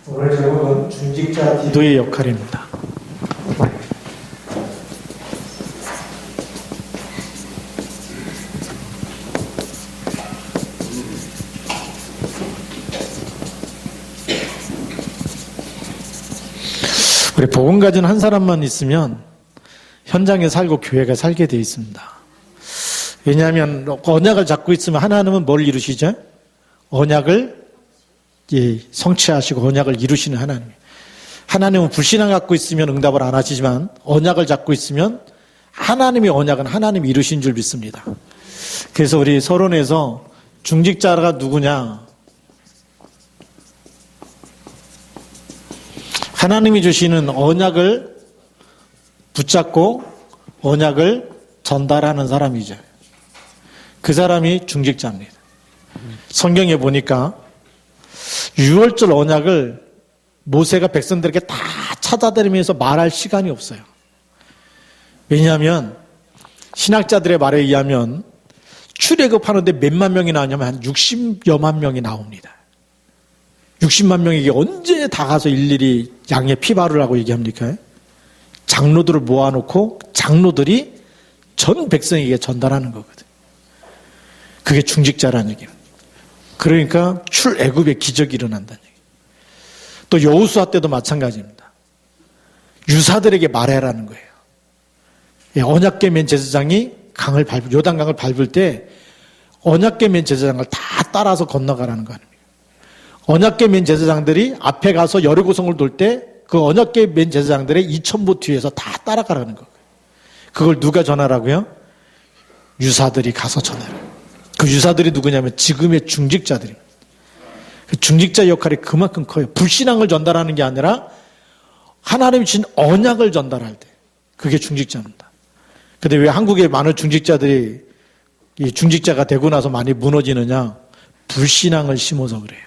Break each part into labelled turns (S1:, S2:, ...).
S1: 오늘 제목은 중직자 기도의 역할입니다. 우리 복음 가진 한 사람만 있으면 현장에 살고 교회가 살게 되어 있습니다. 왜냐하면 언약을 잡고 있으면 하나님은 뭘 이루시죠? 언약을 성취하시고 언약을 이루시는 하나님. 하나님은 불신앙 갖고 있으면 응답을 안 하시지만 언약을 잡고 있으면 하나님의 언약은 하나님이 이루신 줄 믿습니다. 그래서 우리 서론에서 중직자가 누구냐? 하나님이 주시는 언약을 붙잡고 언약을 전달하는 사람이죠. 그 사람이 중직자입니다. 성경에 보니까 유월절 언약을 모세가 백성들에게 다 찾아다니면서 말할 시간이 없어요. 왜냐하면 신학자들의 말에 의하면 출애굽하는데 몇만 명이 나오냐면 한 60여만 명이 나옵니다. 60만 명에게 언제 다 가서 일일이 양의 피바를 하고 얘기합니까? 장로들을 모아놓고 장로들이 전 백성에게 전달하는 거거든. 그게 중직자라는 얘기예요. 그러니까 출애굽의 기적이 일어난다는 얘기예요. 또 여호수아 때도 마찬가지입니다. 유사들에게 말해라는 거예요. 언약궤 맨 제사장이 요단강을 밟을 때 언약궤 맨 제사장을 다 따라서 건너가라는 거 아닙니까? 언약궤 맨 제사장들이 앞에 가서 여리고성을 돌 때 그 언약궤 맨 제사장들의 2000보 뒤에서 다 따라가라는 거예요. 그걸 누가 전하라고요? 유사들이 가서 전하라고. 그 유사들이 누구냐면 지금의 중직자들입니다. 그 중직자 역할이 그만큼 커요. 불신앙을 전달하는 게 아니라 하나님이 주신 언약을 전달할 때 그게 중직자입니다. 근데 왜 한국의 많은 중직자들이 이 중직자가 되고 나서 많이 무너지느냐? 불신앙을 심어서 그래요.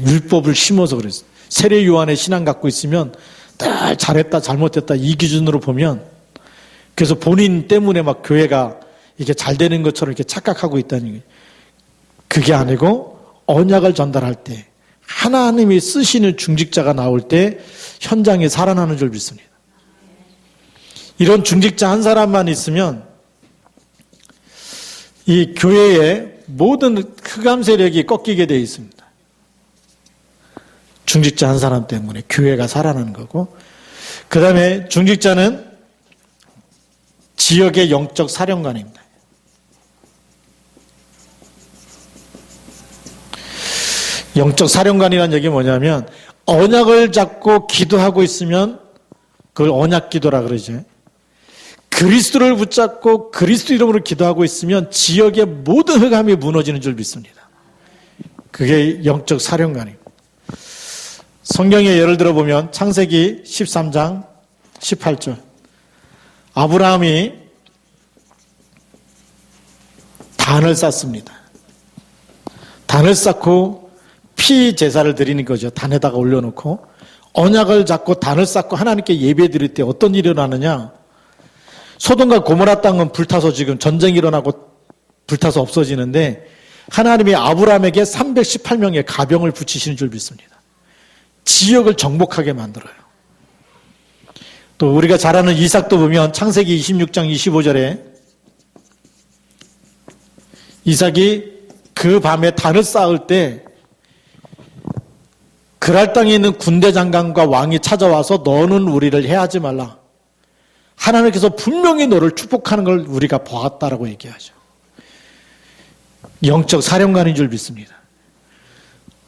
S1: 율법을 심어서 그랬어요. 세례 요한의 신앙 갖고 있으면 늘 잘했다 잘못했다 이 기준으로 보면 그래서 본인 때문에 막 교회가 이게 잘 되는 것처럼 이렇게 착각하고 있다는 거예요. 그게 아니고 언약을 전달할 때 하나님이 쓰시는 중직자가 나올 때 현장에 살아나는 줄 믿습니다. 이런 중직자 한 사람만 있으면 이 교회의 모든 흑암 세력이 꺾이게 되어 있습니다. 중직자 한 사람 때문에 교회가 살아나는 거고, 그 다음에 중직자는 지역의 영적 사령관입니다. 영적 사령관이라는 얘기 뭐냐면 언약을 잡고 기도하고 있으면 그걸 언약 기도라 그러죠. 그리스도를 붙잡고 그리스도 이름으로 기도하고 있으면 지역의 모든 흑암이 무너지는 줄 믿습니다. 그게 영적 사령관입니다. 성경에 예를 들어 보면 창세기 13장 18절 아브라함이 단을 쌓습니다. 단을 쌓고 피 제사를 드리는 거죠. 단에다가 올려놓고 언약을 잡고 단을 쌓고 하나님께 예배 드릴 때 어떤 일이 일어나느냐? 소돔과 고모라 땅은 불타서 지금 전쟁이 일어나고 불타서 없어지는데 하나님이 아브라함에게 318명의 가병을 붙이시는 줄 믿습니다. 지역을 정복하게 만들어요. 또 우리가 잘 아는 이삭도 보면 창세기 26장 25절에 이삭이 그 밤에 단을 쌓을 때 그랄 땅에 있는 군대 장관과 왕이 찾아와서 너는 우리를 해하지 말라. 하나님께서 분명히 너를 축복하는 걸 우리가 보았다라고 얘기하죠. 영적 사령관인 줄 믿습니다.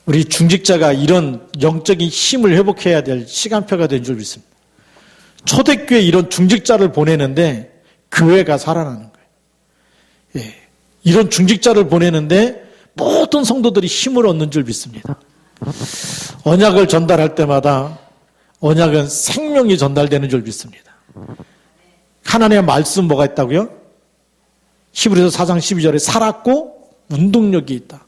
S1: 우리 중직자가 이런 영적인 힘을 회복해야 될 시간표가 된 줄 믿습니다. 초대교회 이런 중직자를 보내는데 교회가 살아나는 거예요. 이런 중직자를 보내는데 모든 성도들이 힘을 얻는 줄 믿습니다. 언약을 전달할 때마다 언약은 생명이 전달되는 줄 믿습니다. 하나님의 말씀 뭐가 있다고요? 히브리서 4장 12절에 살았고 운동력이 있다.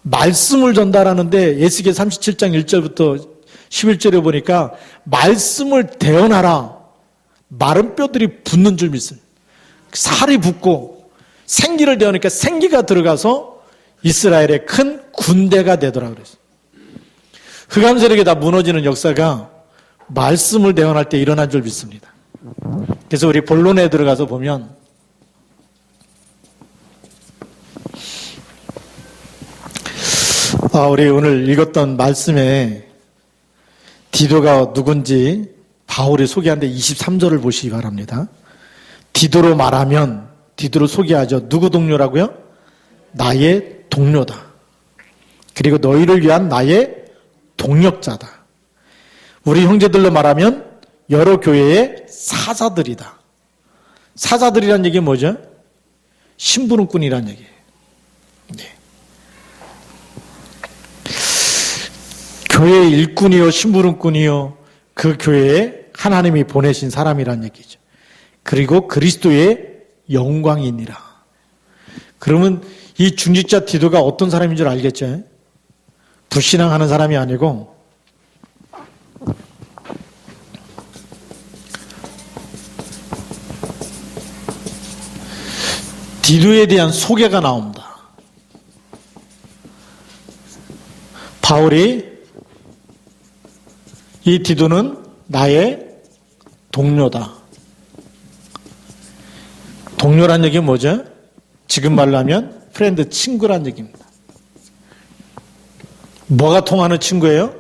S1: 말씀을 전달하는데 에스겔 37장 1절부터 11절에 보니까 말씀을 대언하라. 마른 뼈들이 붙는 줄 믿습니다. 살이 붙고 생기를 대하니까 생기가 들어가서 이스라엘의 큰 군대가 되더라 그랬어요. 흑암세력이 다 무너지는 역사가 말씀을 대언할 때 일어난 줄 믿습니다. 그래서 우리 본론에 들어가서 보면 우리 오늘 읽었던 말씀에 디도가 누군지 바울이 소개하는데 23절을 보시기 바랍니다. 디도로 말하면 디도로 소개하죠. 누구 동료라고요? 나의 동료다. 그리고 너희를 위한 나의 동력자다. 우리 형제들로 말하면 여러 교회의 사자들이다. 사자들이란 얘기는 뭐죠? 심부름꾼이란 얘기예요. 네. 교회의 일꾼이요 심부름꾼이요 그 교회에 하나님이 보내신 사람이란 얘기죠. 그리고 그리스도의 영광이니라. 그러면 이 중직자 디도가 어떤 사람인 줄 알겠죠? 불신앙하는 사람이 아니고 디도에 대한 소개가 나옵니다. 바울이 이 디도는 나의 동료다. 동료란 얘기는 뭐죠? 지금 말로 하면 프렌드, 친구란 얘기입니다. 뭐가 통하는 친구예요?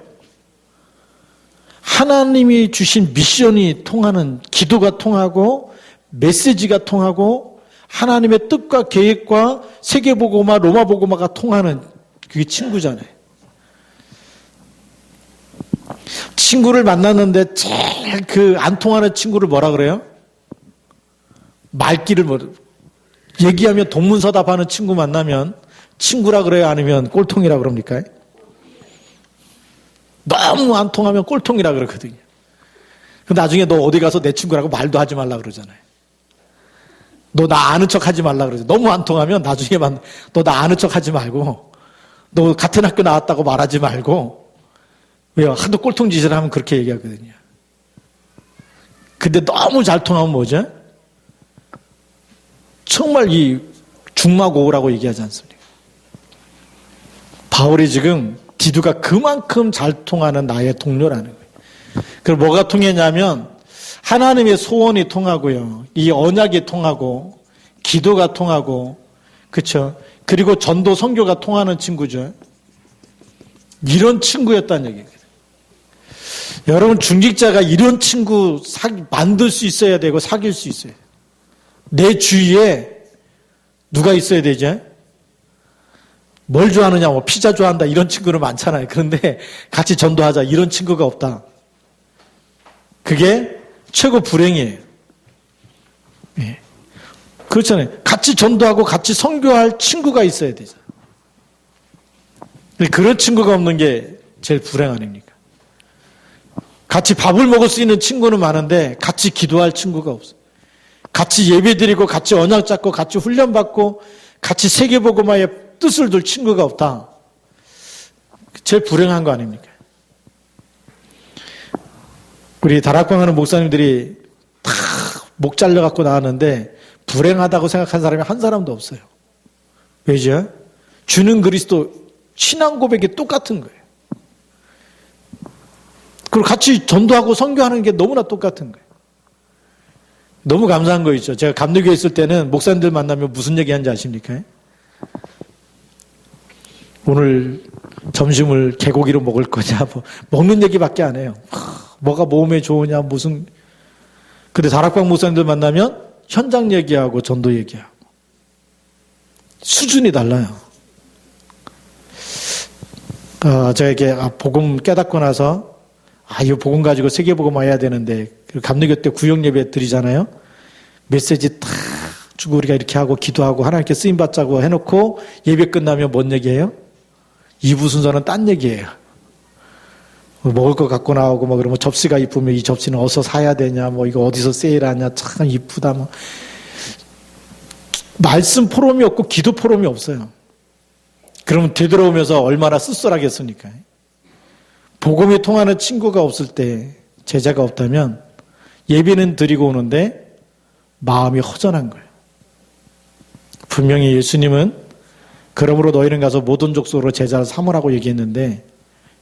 S1: 하나님이 주신 미션이 통하는, 기도가 통하고 메시지가 통하고 하나님의 뜻과 계획과 세계복음화, 로마복음화가 통하는 그게 친구잖아요. 친구를 만났는데 제일 안 통하는 친구를 뭐라 그래요? 말귀를 얘기하면 동문서답하는 친구 만나면 친구라 그래요? 아니면 꼴통이라 그럽니까? 너무 안 통하면 꼴통이라 그러거든요. 근데 나중에 너 어디 가서 내 친구라고 말도 하지 말라 그러잖아요. 너 나 아는 척 하지 말라 그러죠. 너무 안 통하면 나중에 너 나 아는 척 하지 말고, 너 같은 학교 나왔다고 말하지 말고, 왜요? 하도 꼴통 짓을 하면 그렇게 얘기하거든요. 근데 너무 잘 통하면 뭐죠? 정말 이 중마고우라고 얘기하지 않습니까? 바울이 지금 디도가 그만큼 잘 통하는 나의 동료라는 거예요. 그럼 뭐가 통했냐면 하나님의 소원이 통하고요. 이 언약이 통하고 기도가 통하고 그렇죠. 그리고 전도 선교가 통하는 친구죠. 이런 친구였다는 얘기예요. 여러분 중직자가 이런 친구 만들 수 있어야 되고 사귈 수 있어요. 내 주위에 누가 있어야 되죠? 뭘 좋아하느냐, 뭐 피자 좋아한다 이런 친구는 많잖아요. 그런데 같이 전도하자 이런 친구가 없다. 그게 최고 불행이에요. 예. 그렇잖아요. 같이 전도하고 같이 선교할 친구가 있어야 되죠. 그런 친구가 없는 게 제일 불행 아닙니까? 같이 밥을 먹을 수 있는 친구는 많은데 같이 기도할 친구가 없어요. 같이 예배드리고 같이 언약 잡고 같이 훈련받고 같이 세계복음화의 뜻을 둘 친구가 없다. 제일 불행한 거 아닙니까? 우리 다락방 하는 목사님들이 다 목 잘려갖고 나왔는데 불행하다고 생각한 사람이 한 사람도 없어요. 왜죠? 주는 그리스도 신앙 고백이 똑같은 거예요. 그리고 같이 전도하고 선교하는 게 너무나 똑같은 거예요. 너무 감사한 거 있죠. 제가 감리교에 있을 때는 목사님들 만나면 무슨 얘기하는지 아십니까? 오늘 점심을 개고기로 먹을 거냐, 먹는 얘기밖에 안 해요. 뭐가 몸에 좋으냐, 무슨. 근데 다락방 목사님들 만나면 현장 얘기하고 전도 얘기하고. 수준이 달라요. 제가 이렇게 복음 깨닫고 나서 이 복음 가지고 세계복음 와야 되는데 감리교 때 구역 예배 드리잖아요. 메시지 탁 주고 우리가 이렇게 하고 기도하고 하나님께 쓰임 받자고 해놓고 예배 끝나면 뭔 얘기예요? 2부 순서는 딴 얘기예요. 먹을 거 갖고 나오고 뭐 그러면 접시가 이쁘면 이 접시는 어디서 사야 되냐, 뭐 이거 어디서 세일하냐, 참 이쁘다 뭐. 말씀 포럼이 없고 기도 포럼이 없어요. 그러면 되돌아오면서 얼마나 씁쓸하겠습니까? 복음이 통하는 친구가 없을 때, 제자가 없다면 예배는 드리고 오는데 마음이 허전한 거예요. 분명히 예수님은 그러므로 너희는 가서 모든 족속으로 제자를 삼으라고 얘기했는데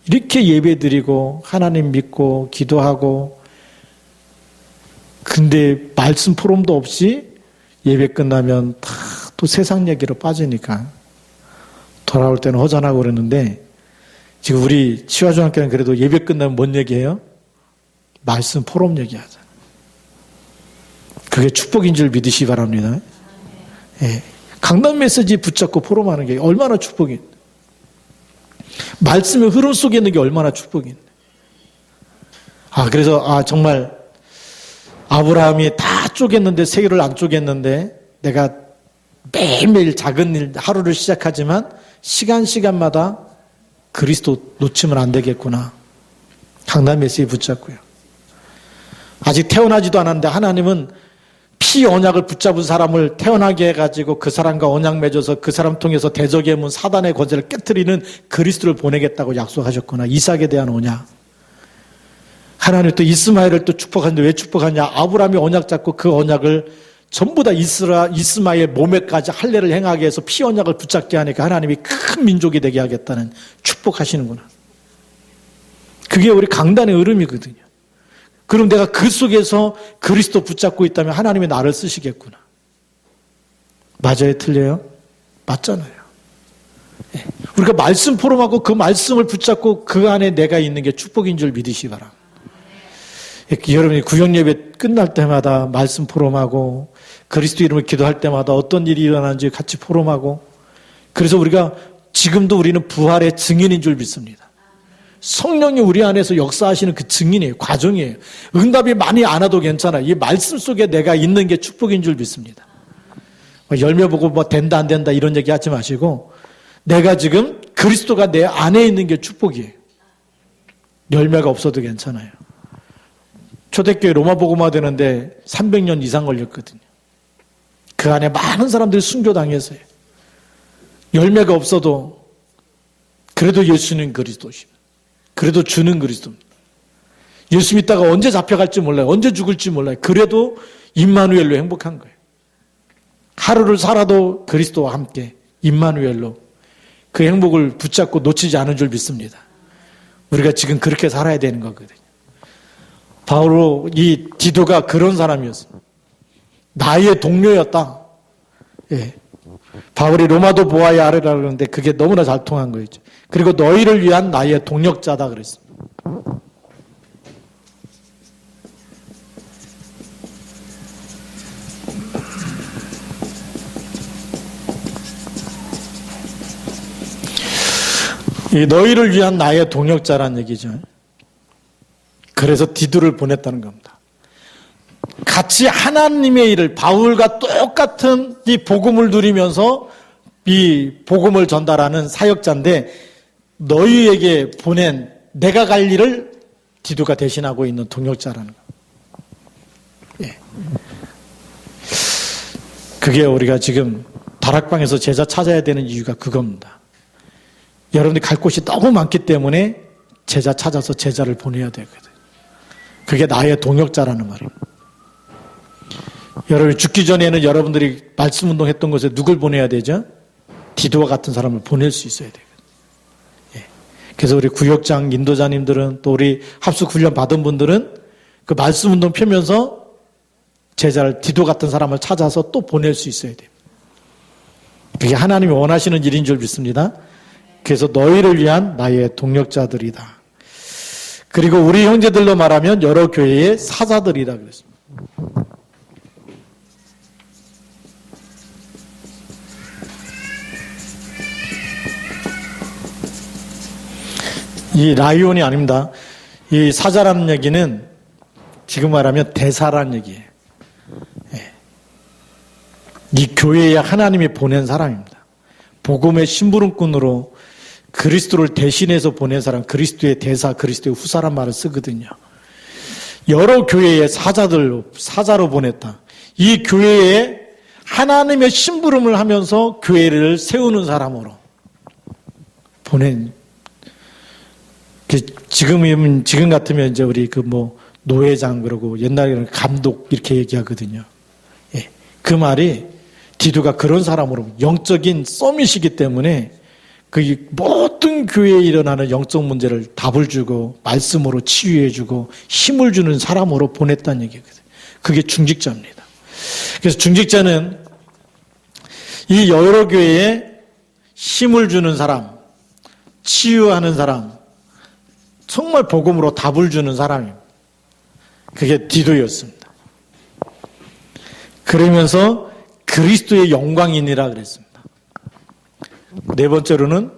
S1: 이렇게 예배드리고 하나님 믿고 기도하고 근데 말씀 포럼도 없이 예배 끝나면 다 또 세상 얘기로 빠지니까 돌아올 때는 허전하고 그러는데 지금 우리 치화중학교는 그래도 예배 끝나면 뭔 얘기해요? 말씀 포럼 얘기하잖아요. 그게 축복인 줄 믿으시기 바랍니다. 예. 강단 메시지 붙잡고 포럼하는 게 얼마나 축복인데. 말씀의 흐름 속에 있는 게 얼마나 축복인데. 그래서 정말 아브라함이 다 쪼갰는데 세계를 안 쪼갰는데 내가 매일매일 작은 일 하루를 시작하지만 시간마다 그리스도 놓치면 안 되겠구나. 강단 메시지 붙잡고요. 아직 태어나지도 않았는데 하나님은 피 언약을 붙잡은 사람을 태어나게 해가지고 그 사람과 언약 맺어서 그 사람 통해서 대적의 문 사단의 권세를 깨트리는 그리스도를 보내겠다고 약속하셨구나. 이삭에 대한 언약. 하나님 또 이스마엘을 또 축복하는데 왜 축복하냐? 아브라함이 언약 잡고 그 언약을 전부 다 이스마엘 몸에까지 할례를 행하게 해서 피 언약을 붙잡게 하니까 하나님이 큰 민족이 되게 하겠다는 축복하시는구나. 그게 우리 강단의 흐름이거든요. 그럼 내가 그 속에서 그리스도 붙잡고 있다면 하나님이 나를 쓰시겠구나. 맞아요? 틀려요? 맞잖아요. 우리가 말씀 포럼하고 그 말씀을 붙잡고 그 안에 내가 있는 게 축복인 줄 믿으시기 바랍니다. 여러분이 구역예배 끝날 때마다 말씀 포럼하고 그리스도 이름을 기도할 때마다 어떤 일이 일어나는지 같이 포럼하고 그래서 우리가 지금도 우리는 부활의 증인인 줄 믿습니다. 성령이 우리 안에서 역사하시는 그 증인이에요. 과정이에요. 응답이 많이 안 와도 괜찮아요. 이 말씀 속에 내가 있는 게 축복인 줄 믿습니다. 열매 보고 된다 안 된다 이런 얘기 하지 마시고 내가 지금 그리스도가 내 안에 있는 게 축복이에요. 열매가 없어도 괜찮아요. 초대교회 로마 복음화 되는데 300년 이상 걸렸거든요. 그 안에 많은 사람들이 순교당했어요. 열매가 없어도 그래도 예수는 그리스도십니다. 그래도 주는 그리스도입니다. 예수 믿다가 언제 잡혀갈지 몰라요. 언제 죽을지 몰라요. 그래도 임마누엘로 행복한 거예요. 하루를 살아도 그리스도와 함께 임마누엘로 그 행복을 붙잡고 놓치지 않은 줄 믿습니다. 우리가 지금 그렇게 살아야 되는 거거든요. 바로 이 디도가 그런 사람이었습니다. 나의 동료였다. 예. 바울이 로마도 보아야 아뢰라 그러는데 그게 너무나 잘 통한 거였죠. 그리고 너희를 위한 나의 동력자다 그랬습니다. 이 너희를 위한 나의 동력자란 얘기죠. 그래서 디도를 보냈다는 겁니다. 같이 하나님의 일을 바울과 똑같은 이 복음을 누리면서 이 복음을 전달하는 사역자인데 너희에게 보낸 내가 갈 일을 디도가 대신하고 있는 동역자라는 거. 예. 그게 우리가 지금 다락방에서 제자 찾아야 되는 이유가 그겁니다. 여러분들이 갈 곳이 너무 많기 때문에 제자 찾아서 제자를 보내야 되거든요. 그게 나의 동역자라는 말입니다. 여러분 죽기 전에는 여러분들이 말씀 운동했던 곳에 누굴 보내야 되죠? 디도와 같은 사람을 보낼 수 있어야 되거든요. 예. 그래서 우리 구역장 인도자님들은 또 우리 합숙 훈련 받은 분들은 그 말씀 운동 펴면서 제자를 디도 같은 사람을 찾아서 또 보낼 수 있어야 돼요. 그게 하나님이 원하시는 일인 줄 믿습니다. 그래서 너희를 위한 나의 동역자들이다. 그리고 우리 형제들로 말하면 여러 교회의 사자들이다 그랬습니다. 이 라이온이 아닙니다. 이 사자라는 얘기는 지금 말하면 대사라는 얘기예요. 예. 이 교회에 하나님이 보낸 사람입니다. 복음의 심부름꾼으로 그리스도를 대신해서 보낸 사람, 그리스도의 대사, 그리스도의 후사란 말을 쓰거든요. 여러 교회의 사자로 보냈다. 이 교회에 하나님의 심부름을 하면서 교회를 세우는 사람으로 보낸. 지금 같으면 이제 우리 노회장 그러고 옛날에는 감독 이렇게 얘기하거든요. 예. 그 말이 디도가 그런 사람으로 영적인 서밋이기 때문에 그 모든 교회에 일어나는 영적 문제를 답을 주고 말씀으로 치유해 주고 힘을 주는 사람으로 보냈다는 얘기거든요. 그게 중직자입니다. 그래서 중직자는 이 여러 교회에 힘을 주는 사람, 치유하는 사람, 정말 복음으로 답을 주는 사람입니다. 그게 디도였습니다. 그러면서 그리스도의 영광이니라 그랬습니다. 네 번째로는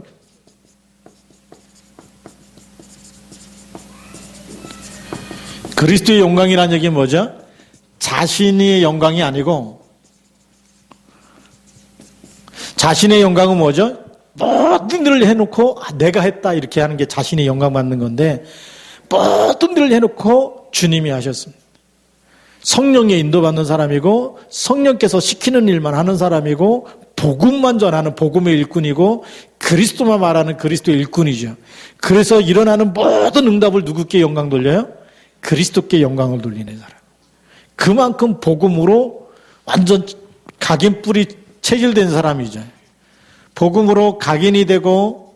S1: 그리스도의 영광이라는 얘기는 뭐죠? 자신의 영광이 아니고 자신의 영광은 뭐죠? 모든 일을 해놓고 내가 했다 이렇게 하는 게 자신의 영광 받는 건데 모든 일을 해놓고 주님이 하셨습니다. 성령에 인도받는 사람이고 성령께서 시키는 일만 하는 사람이고 복음만 전하는 복음의 일꾼이고 그리스도만 말하는 그리스도의 일꾼이죠. 그래서 일어나는 모든 응답을 누구께 영광 돌려요? 그리스도께 영광을 돌리는 사람. 그만큼 복음으로 완전 각인 뿌리 체질된 사람이죠. 복음으로 각인이 되고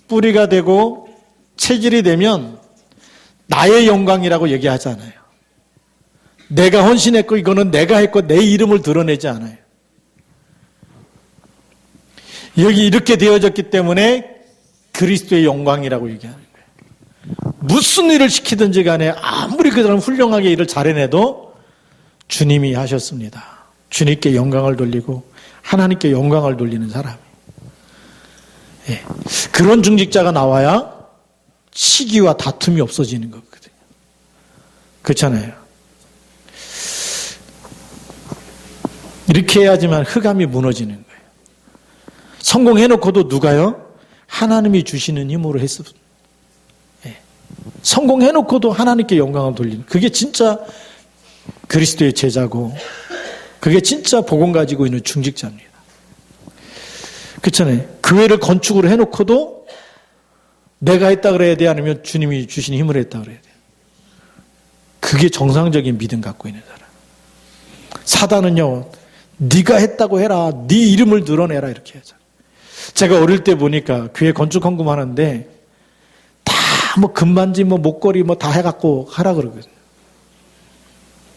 S1: 뿌리가 되고 체질이 되면 나의 영광이라고 얘기하잖아요. 내가 헌신했고 이거는 내가 했고 내 이름을 드러내지 않아요. 여기 이렇게 되어졌기 때문에 그리스도의 영광이라고 얘기하는 거예요. 무슨 일을 시키든지 간에 아무리 그 사람 훌륭하게 일을 잘해내도 주님이 하셨습니다. 주님께 영광을 돌리고 하나님께 영광을 돌리는 사람. 예. 그런 중직자가 나와야 시기와 다툼이 없어지는 거거든요. 그렇잖아요. 이렇게 해야지만 흑암이 무너지는 거예요. 성공해놓고도 누가요? 하나님이 주시는 힘으로 했습니다. 예. 성공해놓고도 하나님께 영광을 돌리는 그게 진짜 그리스도의 제자고 그게 진짜 복음 가지고 있는 중직자입니다. 그렇잖아요. 교회를 건축으로 해놓고도 내가 했다 그래야 돼? 아니면 주님이 주신 힘을 했다 그래야 돼? 그게 정상적인 믿음 갖고 있는 사람. 사단은요. 네가 했다고 해라. 네 이름을 드러내라 이렇게 하죠. 제가 어릴 때 보니까 교회 건축 헌금하는데 다 뭐 금반지 뭐 목걸이 뭐 다 해갖고 하라 그러거든요.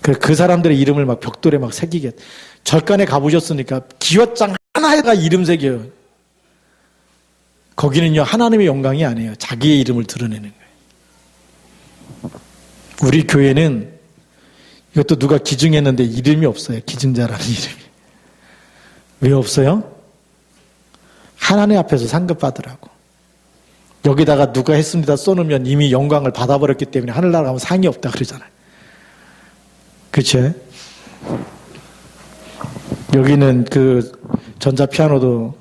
S1: 그 사람들의 이름을 막 벽돌에 막 새기게. 절간에 가보셨으니까 기와장 하나에가 이름 새겨요. 거기는요 하나님의 영광이 아니에요. 자기의 이름을 드러내는 거예요. 우리 교회는 이것도 누가 기증했는데 이름이 없어요. 기증자라는 이름이. 왜 없어요? 하나님 앞에서 상급받으라고. 여기다가 누가 했습니다 써놓으면 이미 영광을 받아버렸기 때문에 하늘나라 가면 상이 없다 그러잖아요. 그렇죠? 여기는 그 전자피아노도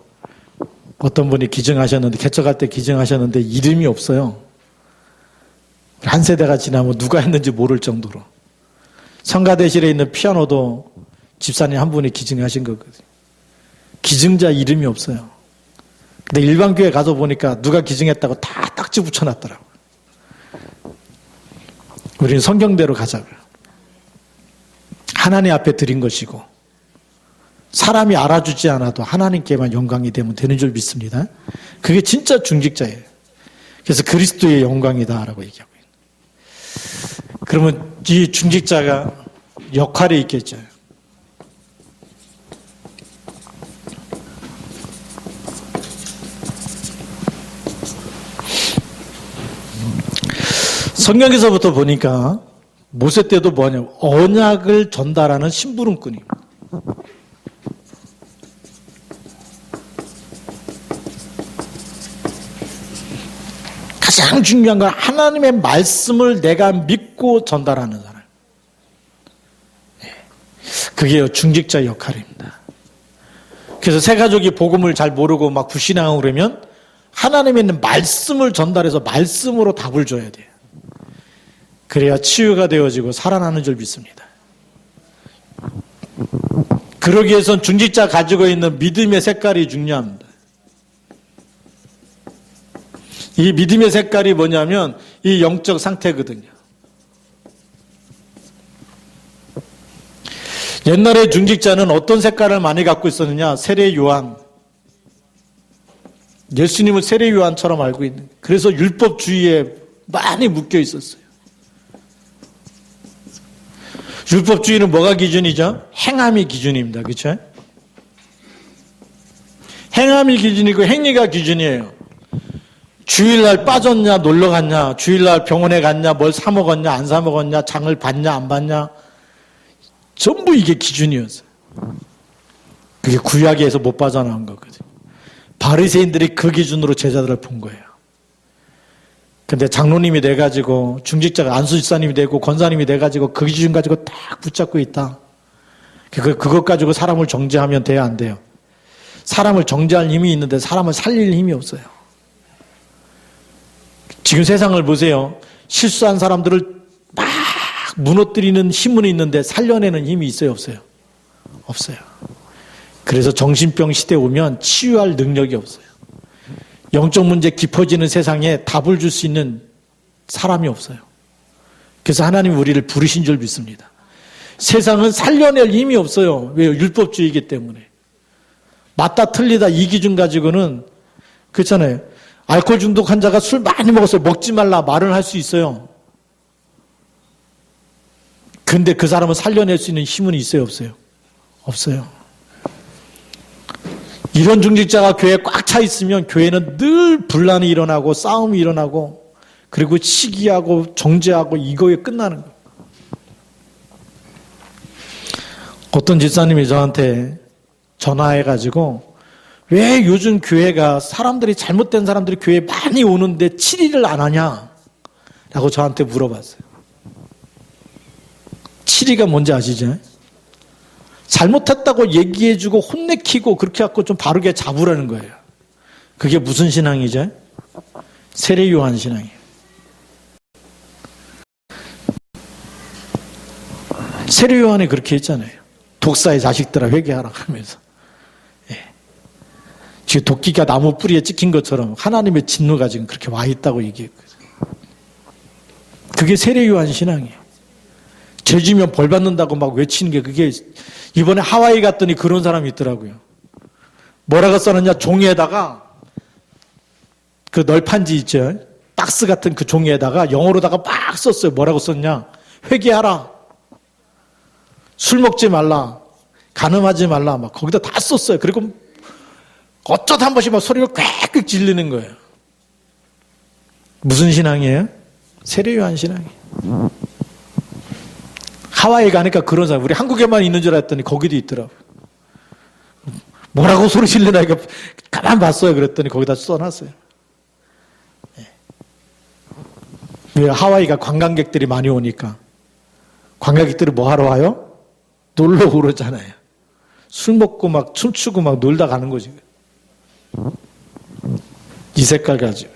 S1: 어떤 분이 기증하셨는데 개척할 때 기증하셨는데 이름이 없어요. 한 세대가 지나면 누가 했는지 모를 정도로. 성가대실에 있는 피아노도 집사님 한 분이 기증하신 거거든요. 기증자 이름이 없어요. 근데 일반 교회 가서 보니까 누가 기증했다고 다 딱지 붙여놨더라고요. 우리는 성경대로 가자고요. 하나님 앞에 드린 것이고 사람이 알아주지 않아도 하나님께만 영광이 되면 되는 줄 믿습니다. 그게 진짜 중직자예요. 그래서 그리스도의 영광이다라고 얘기하고 있는. 그러면 이 중직자가 역할이 있겠죠. 성경에서부터 보니까 모세 때도 뭐냐 언약을 전달하는 심부름꾼입니다. 가장 중요한 건 하나님의 말씀을 내가 믿고 전달하는 사람. 그게 중직자의 역할입니다. 그래서 새 가족이 복음을 잘 모르고 막 불신앙하고 그러면 하나님의 있는 말씀을 전달해서 말씀으로 답을 줘야 돼요. 그래야 치유가 되어지고 살아나는 줄 믿습니다. 그러기 위해서는 중직자 가지고 있는 믿음의 색깔이 중요합니다. 이 믿음의 색깔이 뭐냐면 이 영적 상태거든요. 옛날에 중직자는 어떤 색깔을 많이 갖고 있었느냐? 세례 요한, 예수님을 세례 요한처럼 알고 있는 거예요. 그래서 율법주의에 많이 묶여 있었어요. 율법주의는 뭐가 기준이죠? 행함이 기준입니다. 그렇죠? 행함이 기준이고 행위가 기준이에요. 주일날 빠졌냐, 놀러 갔냐, 주일날 병원에 갔냐, 뭘 사 먹었냐, 안 사 먹었냐, 장을 봤냐, 안 봤냐. 전부 이게 기준이었어요. 그게 구약에서 못 빠져나온 거거든요. 바리새인들이 그 기준으로 제자들을 본 거예요. 근데 장로님이 돼가지고, 중직자가 안수집사님이 되고, 권사님이 돼가지고, 그 기준 가지고 딱 붙잡고 있다. 그것 가지고 사람을 정죄하면 돼야 안 돼요. 사람을 정죄할 힘이 있는데 사람을 살릴 힘이 없어요. 지금 세상을 보세요. 실수한 사람들을 막 무너뜨리는 힘은 있는데 살려내는 힘이 있어요, 없어요? 없어요. 그래서 정신병 시대에 오면 치유할 능력이 없어요. 영적 문제 깊어지는 세상에 답을 줄 수 있는 사람이 없어요. 그래서 하나님이 우리를 부르신 줄 믿습니다. 세상은 살려낼 힘이 없어요. 왜요? 율법주의이기 때문에. 맞다 틀리다 이 기준 가지고는 그렇잖아요. 알코올 중독 환자가 술 많이 먹었어요. 먹지 말라 말을 할 수 있어요. 근데 그 사람을 살려낼 수 있는 힘은 있어요, 없어요? 없어요. 이런 중직자가 교회에 꽉 차 있으면 교회는 늘 분란이 일어나고 싸움이 일어나고 그리고 시기하고 정죄하고 이거에 끝나는 거예요. 어떤 집사님이 저한테 전화해가지고 왜 요즘 교회가 사람들이 잘못된 사람들이 교회에 많이 오는데 치리를 안 하냐? 라고 저한테 물어봤어요. 치리가 뭔지 아시죠? 잘못했다고 얘기해주고 혼내키고 그렇게 갖고 좀 바르게 잡으라는 거예요. 그게 무슨 신앙이죠? 세례 요한 신앙이에요. 세례 요한이 그렇게 했잖아요. 독사의 자식들아 회개하라 하면서. 예. 지금 도끼가 나무 뿌리에 찍힌 것처럼 하나님의 진노가 지금 그렇게 와 있다고 얘기했거든요. 그게 세례 요한 신앙이에요. 죄 지면 벌 받는다고 막 외치는 게 그게 이번에 하와이 갔더니 그런 사람이 있더라고요. 뭐라고 써놨냐? 종이에다가 그 널판지 있죠? 박스 같은 그 종이에다가 영어로다가 막 썼어요. 뭐라고 썼냐? 회개하라. 술 먹지 말라. 간음하지 말라. 막 거기다 다 썼어요. 그리고 어쩌다 한 번씩 막 소리를 꽥꽥 질르는 거예요. 무슨 신앙이에요? 세례 요한 신앙이에요. 하와이 가니까 그런 사람, 우리 한국에만 있는 줄 알았더니 거기도 있더라고요. 뭐라고 소리 질르나 이거 가만 봤어요. 그랬더니 거기다 써놨어요. 왜? 하와이가 관광객들이 많이 오니까. 관광객들이 뭐 하러 와요? 놀러 오르잖아요. 술 먹고 막 춤추고 막 놀다 가는 거지. 이 색깔 가지고.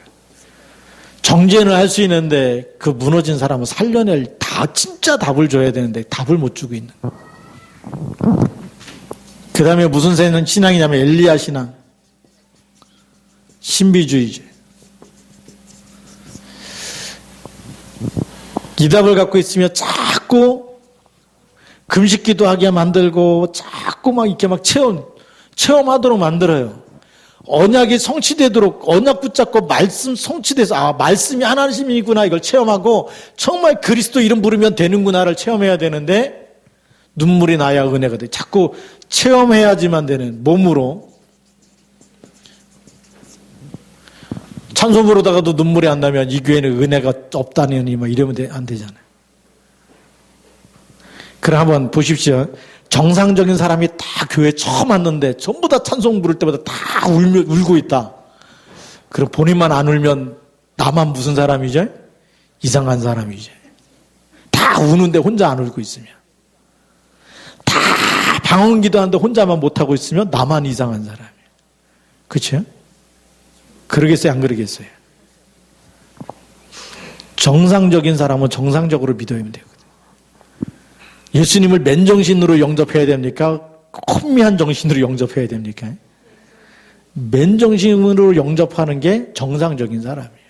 S1: 정죄는 할 수 있는데 그 무너진 사람은 살려낼 진짜 답을 줘야 되는데 답을 못 주고 있는 거예요. 그 다음에 무슨 신앙이냐면 엘리야 신앙. 신비주의죠. 이 답을 갖고 있으면 자꾸 금식기도 하게 만들고 자꾸 막 이렇게 막 체험하도록 만들어요. 언약이 성취되도록 언약 붙잡고 말씀 성취돼서 말씀이 하나님이구나 이걸 체험하고 정말 그리스도 이름 부르면 되는구나를 체험해야 되는데 눈물이 나야 은혜가 돼. 자꾸 체험해야지만 되는 몸으로 찬송 부르다가도 눈물이 안 나면 이 교회는 은혜가 없다니 막 이러면 안 되잖아요. 그럼 한번 보십시오. 정상적인 사람이 다 교회 처음 왔는데 전부 다 찬송 부를 때마다 다 울고 있다. 그럼 본인만 안 울면 나만 무슨 사람이죠? 이상한 사람이죠. 다 우는데 혼자 안 울고 있으면. 다 방언기도 하는데 혼자만 못하고 있으면 나만 이상한 사람이에요. 그렇죠? 그러겠어요? 안 그러겠어요? 정상적인 사람은 정상적으로 믿어야 되거든요. 예수님을 맨정신으로 영접해야 됩니까? 혼미한 정신으로 영접해야 됩니까? 맨정신으로 영접하는 게 정상적인 사람이에요.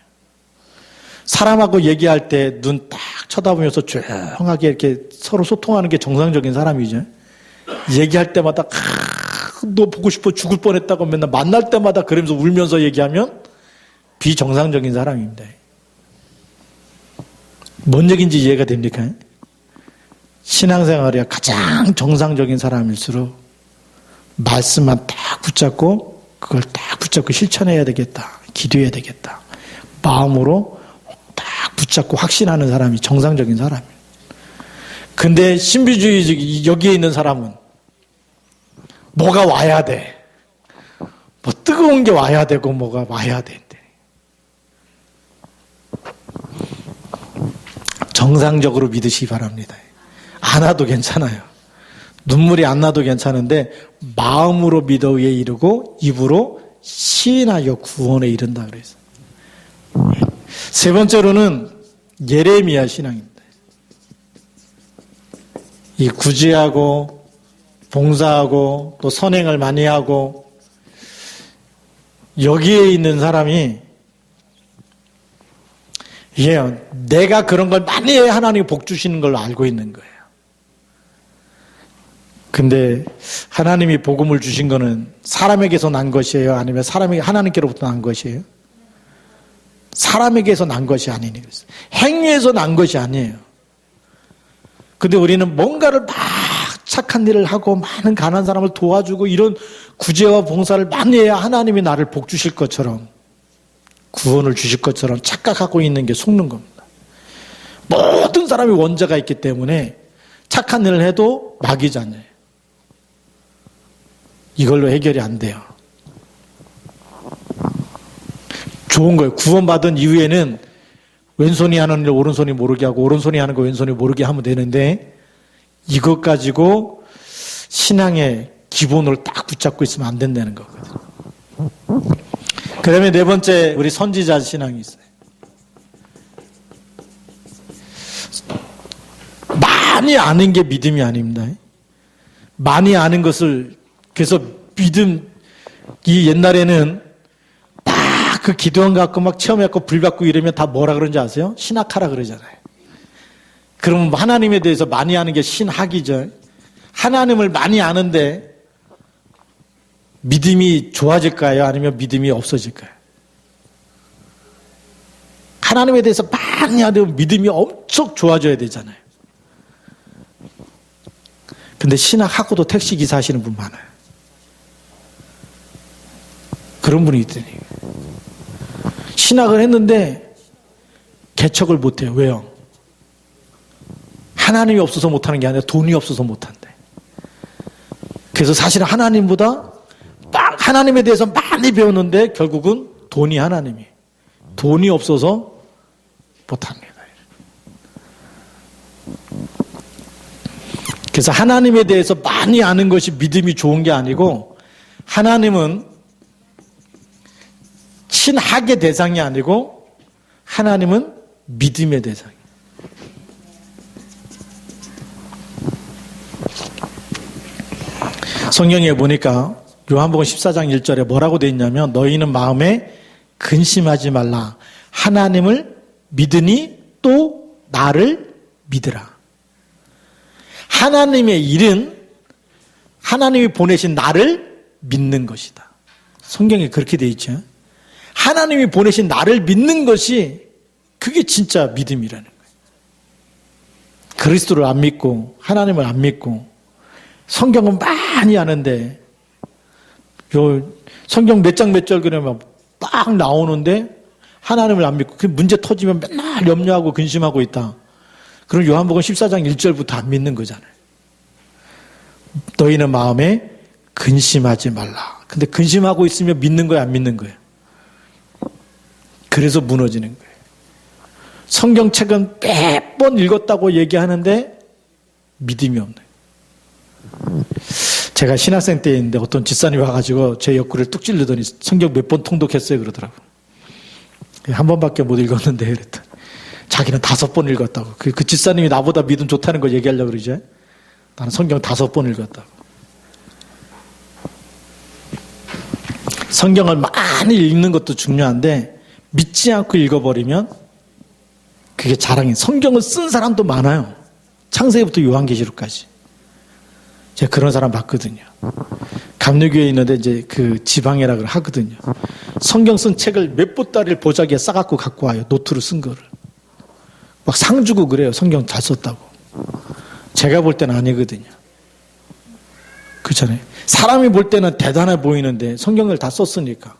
S1: 사람하고 얘기할 때 눈 딱 쳐다보면서 조용하게 이렇게 서로 소통하는 게 정상적인 사람이죠. 얘기할 때마다 너 보고 싶어 죽을 뻔했다고 맨날 만날 때마다 그러면서 울면서 얘기하면 비정상적인 사람입니다. 뭔 얘기인지 이해가 됩니까? 신앙생활이 가장 정상적인 사람일수록 말씀만 딱 붙잡고 그걸 딱 붙잡고 실천해야 되겠다. 기도해야 되겠다. 마음으로 딱 붙잡고 확신하는 사람이 정상적인 사람이에요. 근데 신비주의 여기에 있는 사람은 뭐가 와야 돼. 뭐 뜨거운 게 와야 되고 뭐가 와야 돼. 정상적으로 믿으시기 바랍니다. 안 와도 괜찮아요. 눈물이 안 나도 괜찮은데 마음으로 믿어에 이르고 입으로 시인하여 구원에 이른다 그래서. 세 번째로는 예레미야 신앙입니다. 이 구제하고 봉사하고 또 선행을 많이 하고 여기에 있는 사람이 내가 그런 걸 많이 해야 하나님이 복 주시는 걸 알고 있는 거예요. 근데 하나님이 복음을 주신 거는 사람에게서 난 것이에요? 아니면 하나님께로부터 난 것이에요? 사람에게서 난 것이 아니니 그랬어요. 행위에서 난 것이 아니에요. 근데 우리는 뭔가를 막 착한 일을 하고 많은 가난한 사람을 도와주고 이런 구제와 봉사를 많이 해야 하나님이 나를 복 주실 것처럼 구원을 주실 것처럼 착각하고 있는 게 속는 겁니다. 모든 사람이 원죄가 있기 때문에 착한 일을 해도 마귀잖아요. 이걸로 해결이 안 돼요. 좋은 거예요. 구원받은 이후에는 왼손이 하는 일 오른손이 모르게 하고 오른손이 하는 거 왼손이 모르게 하면 되는데 이것 가지고 신앙의 기본을 딱 붙잡고 있으면 안 된다는 거거든요. 그 다음에 네 번째 우리 선지자 신앙이 있어요. 많이 아는 게 믿음이 아닙니다. 많이 아는 것을 그래서 이 옛날에는 막 그 기도원 갖고 막 체험해갖고 불 받고 이러면 다 뭐라 그런지 아세요? 신학하라 그러잖아요. 그러면 하나님에 대해서 많이 아는 게 신학이죠. 하나님을 많이 아는데 믿음이 좋아질까요? 아니면 믿음이 없어질까요? 하나님에 대해서 많이 알면 믿음이 엄청 좋아져야 되잖아요. 근데 신학하고도 택시기사 하시는 분 많아요. 그런 분이 있더니 신학을 했는데 개척을 못해요. 왜요? 하나님이 없어서 못하는 게 아니라 돈이 없어서 못한대. 그래서 사실은 하나님보다 하나님에 대해서 많이 배웠는데 결국은 돈이 하나님이. 돈이 없어서 못합니다. 그래서 하나님에 대해서 많이 아는 것이 믿음이 좋은 게 아니고 하나님은 신학의 대상이 아니고 하나님은 믿음의 대상이에요. 성경에 보니까 요한복음 14장 1절에 뭐라고 되어 있냐면 너희는 마음에 근심하지 말라. 하나님을 믿으니 또 나를 믿으라. 하나님의 일은 하나님이 보내신 나를 믿는 것이다. 성경에 그렇게 되어 있죠. 하나님이 보내신 나를 믿는 것이 그게 진짜 믿음이라는 거예요. 그리스도를 안 믿고 하나님을 안 믿고 성경은 많이 아는데 요 성경 몇 장 몇 절 그러면 딱 나오는데 하나님을 안 믿고 그 문제 터지면 맨날 염려하고 근심하고 있다. 그럼 요한복음 14장 1절부터 안 믿는 거잖아요. 너희는 마음에 근심하지 말라. 근데 근심하고 있으면 믿는 거야, 안 믿는 거야? 그래서 무너지는 거예요. 성경책은 몇 번 읽었다고 얘기하는데 믿음이 없네. 제가 신학생 때인데 어떤 집사님이 와가지고 제 옆구리를 뚝 찔르더니 성경 몇 번 통독했어요 그러더라고요. 한 번밖에 못 읽었는데 그랬더니 자기는 5번 읽었다고. 그 집사님이 나보다 믿음 좋다는 걸 얘기하려고 그러죠. 나는 성경 5번 읽었다고. 성경을 많이 읽는 것도 중요한데 믿지 않고 읽어버리면 그게 자랑이. 성경을 쓴 사람도 많아요. 창세기부터 요한계시록까지. 제가 그런 사람 봤거든요. 감리교회에 있는데 이제 그 지방이라고 하거든요. 성경 쓴 책을 몇 보따리를 보자기에 싸갖고 갖고 와요. 노트로 쓴 거를. 막 상 주고 그래요. 성경 잘 썼다고. 제가 볼 때는 아니거든요. 그렇잖아요. 사람이 볼 때는 대단해 보이는데 성경을 다 썼으니까.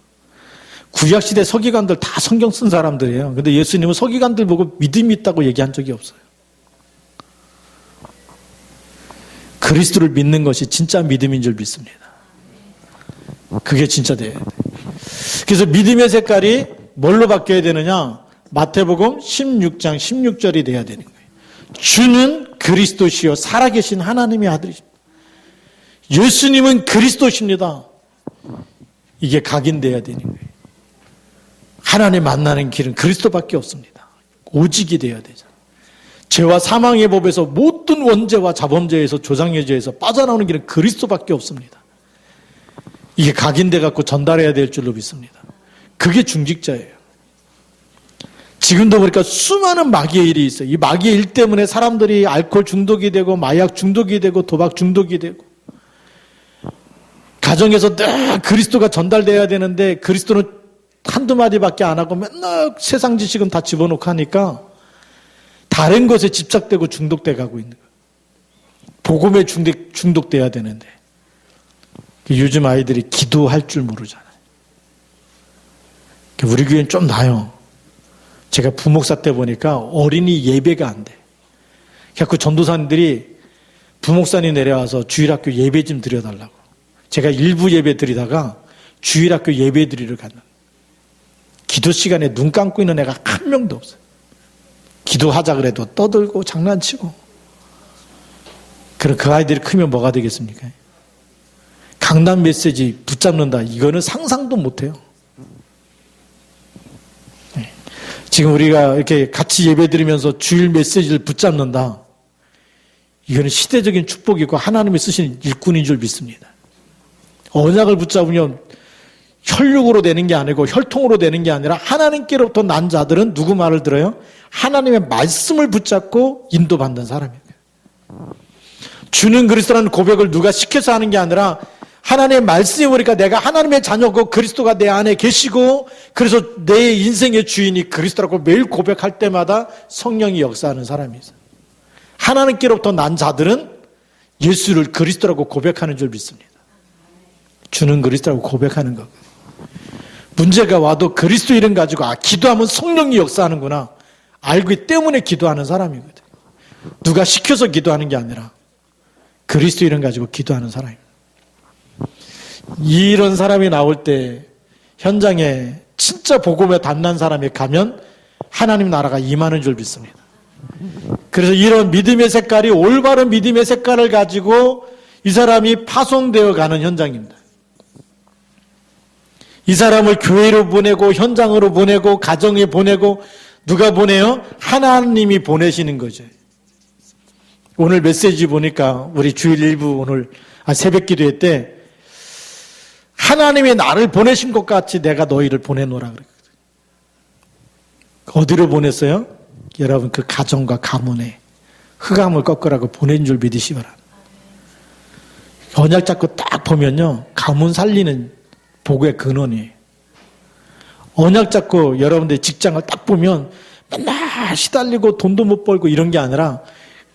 S1: 구약시대 서기관들 다 성경 쓴 사람들이에요. 근데 예수님은 서기관들 보고 믿음이 있다고 얘기한 적이 없어요. 그리스도를 믿는 것이 진짜 믿음인 줄 믿습니다. 그게 진짜 돼야 돼. 그래서 믿음의 색깔이 뭘로 바뀌어야 되느냐? 마태복음 16장 16절이 돼야 되는 거예요. 주는 그리스도시요 살아계신 하나님의 아들이십니다. 예수님은 그리스도십니다. 이게 각인돼야 되는 거예요. 하나님 만나는 길은 그리스도밖에 없습니다. 오직이 돼야 되잖아요. 죄와 사망의 법에서 모든 원죄와 자범죄에서 조상의 죄에서 빠져나오는 길은 그리스도밖에 없습니다. 이게 각인돼 갖고 전달해야 될 줄로 믿습니다. 그게 중직자예요. 지금도 보니까 수많은 마귀의 일이 있어요. 이 마귀의 일 때문에 사람들이 알코올 중독이 되고 마약 중독이 되고 도박 중독이 되고 가정에서 늘 그리스도가 전달돼야 되는데 그리스도는 한두 마디밖에 안 하고 맨날 세상 지식은 다 집어넣고 하니까 다른 것에 집착되고 중독돼 가고 있는 거예요. 복음에 중독돼야 되는데 요즘 아이들이 기도할 줄 모르잖아요. 우리 교회는 좀 나아요. 제가 부목사 때 보니까 어린이 예배가 안 돼. 그래서 전도사님들이 부목사님 내려와서 주일학교 예배 좀 드려달라고. 제가 일부 예배 드리다가 주일학교 예배 드리러 갔나. 기도 시간에 눈 감고 있는 애가 한 명도 없어요. 기도하자 그래도 떠들고 장난치고. 그럼 그 아이들이 크면 뭐가 되겠습니까? 강단 메시지 붙잡는다. 이거는 상상도 못해요. 지금 우리가 이렇게 같이 예배 드리면서 주일 메시지를 붙잡는다. 이거는 시대적인 축복이고 하나님이 쓰신 일꾼인 줄 믿습니다. 언약을 붙잡으면 혈육으로 되는 게 아니고 혈통으로 되는 게 아니라 하나님께로부터 난 자들은 누구 말을 들어요? 하나님의 말씀을 붙잡고 인도받는 사람이에요. 주는 그리스도라는 고백을 누가 시켜서 하는 게 아니라 하나님의 말씀이 보니까 내가 하나님의 자녀고 그리스도가 내 안에 계시고 그래서 내 인생의 주인이 그리스도라고 매일 고백할 때마다 성령이 역사하는 사람이 있어요. 하나님께로부터 난 자들은 예수를 그리스도라고 고백하는 줄 믿습니다. 주는 그리스도라고 고백하는 거고. 문제가 와도 그리스도 이름 가지고 기도하면 성령이 역사하는구나. 알기 때문에 기도하는 사람이거든. 누가 시켜서 기도하는 게 아니라 그리스도 이름 가지고 기도하는 사람입니다. 이런 사람이 나올 때 현장에 진짜 복음에 담난 사람이 가면 하나님 나라가 임하는 줄 믿습니다. 그래서 이런 믿음의 색깔이 올바른 믿음의 색깔을 가지고 이 사람이 파송되어 가는 현장입니다. 이 사람을 교회로 보내고 현장으로 보내고 가정에 보내고 누가 보내요? 하나님이 보내시는 거죠. 오늘 메시지 보니까 우리 주일 일부 오늘 새벽 기도회 때 하나님이 나를 보내신 것 같이 내가 너희를 보내노라 그랬거든요. 어디로 보냈어요? 여러분 그 가정과 가문에 흑암을 꺾으라고 보낸 줄 믿으시 바랍니다. 언약 잡고 딱 보면요. 가문 살리는 복의 근원이에요. 언약 잡고 여러분들 직장을 딱 보면 맨날 시달리고 돈도 못 벌고 이런 게 아니라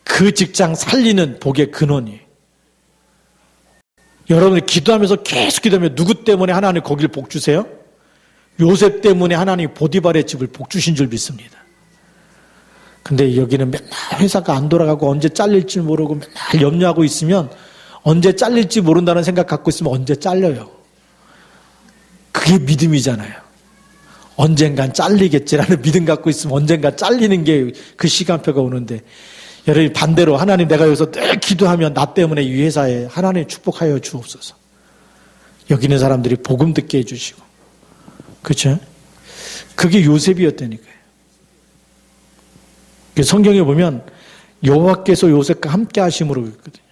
S1: 그 직장 살리는 복의 근원이에요. 여러분이 기도하면서 계속 기도하면 누구 때문에 하나님 거기를 복 주세요? 요셉 때문에 하나님이 보디발의 집을 복 주신 줄 믿습니다. 근데 여기는 맨날 회사가 안 돌아가고 언제 잘릴지 모르고 맨날 염려하고 있으면 언제 잘릴지 모른다는 생각 갖고 있으면 언제 잘려요. 그게 믿음이잖아요. 언젠간 잘리겠지라는 믿음 갖고 있으면 언젠간 잘리는 게 그 시간표가 오는데 여러분 반대로 하나님 내가 여기서 늘 기도하면 나 때문에 이 회사에 하나님 축복하여 주옵소서. 여기 있는 사람들이 복음 듣게 해주시고 그렇죠? 그게 요셉이었다니까요. 성경에 보면 여호와께서 요셉과 함께 하심으로 있거든요.